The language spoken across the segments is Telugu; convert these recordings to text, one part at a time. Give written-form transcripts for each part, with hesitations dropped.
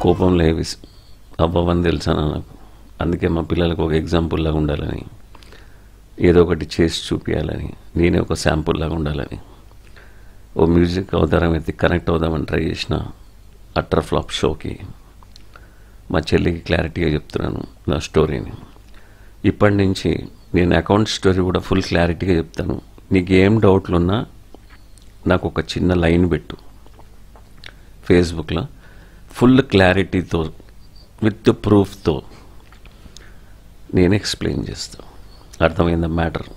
కోపంలో ఏవి అవ్వవని తెలుసా నాకు. అందుకే మా పిల్లలకు ఒక ఎగ్జాంపుల్ లాగా ఉండాలని, ఏదో ఒకటి చేసి చూపించాలని, నేనే ఒక శాంపుల్ లాగా ఉండాలని ఓ మ్యూజిక్ అవతారం ఎత్తి కనెక్ట్ అవుదామని ట్రై చేసిన అట్టర్ ఫ్లాప్ షోకి మా చెల్లికి క్లారిటీగా చెప్తున్నాను నా స్టోరీని. ఇప్పటి నుంచి నేను అకౌంట్ స్టోరీ కూడా ఫుల్ క్లారిటీగా చెప్తాను. నీకు ఏం డౌట్లు ఉన్నా నాకు ఒక చిన్న లైన్ పెట్టు ఫేస్బుక్లో, ఫుల్ క్లారిటీతో విత్ ప్రూఫ్తో నేను ఎక్స్ప్లెయిన్ చేస్తాను. అర్థమైందా మ్యాటర్?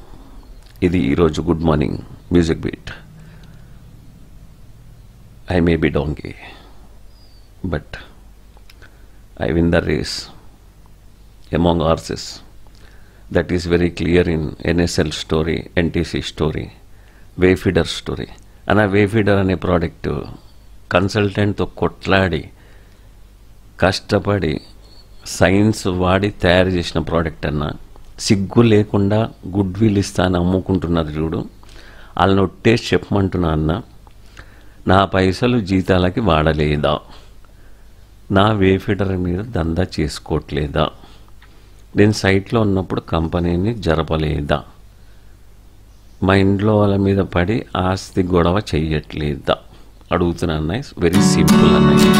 ఇది ఈరోజు good morning music beat. I may be donkey, but I win the race among horses. That is very clear in NSL story, NTC story, Wayfeeder story. And a Wayfeeder అనే ప్రోడక్ట్ కన్సల్టెంట్తో కొట్లాడి కష్టపడి సైన్స్ వాడి తయారు చేసిన ప్రోడక్ట్ అన్న, సిగ్గు లేకుండా గుడ్ విల్ ఇస్తాను అమ్ముకుంటున్నారు చూడు, వాళ్ళని ఒట్టేసి చెప్పమంటున్నా అన్న. నా పైసలు జీతాలకి వాడలేదా? నా వేఫీడర్ మీద దందా చేసుకోవట్లేదా? నేను సైట్లో ఉన్నప్పుడు కంపెనీని జరపలేదా? మా ఇంట్లో వాళ్ళ మీద పడి ఆస్తి గొడవ చెయ్యట్లేదా? అడుగుతున్నా అన్నయ్య. వెరీ సింపుల్ అన్నయ్య.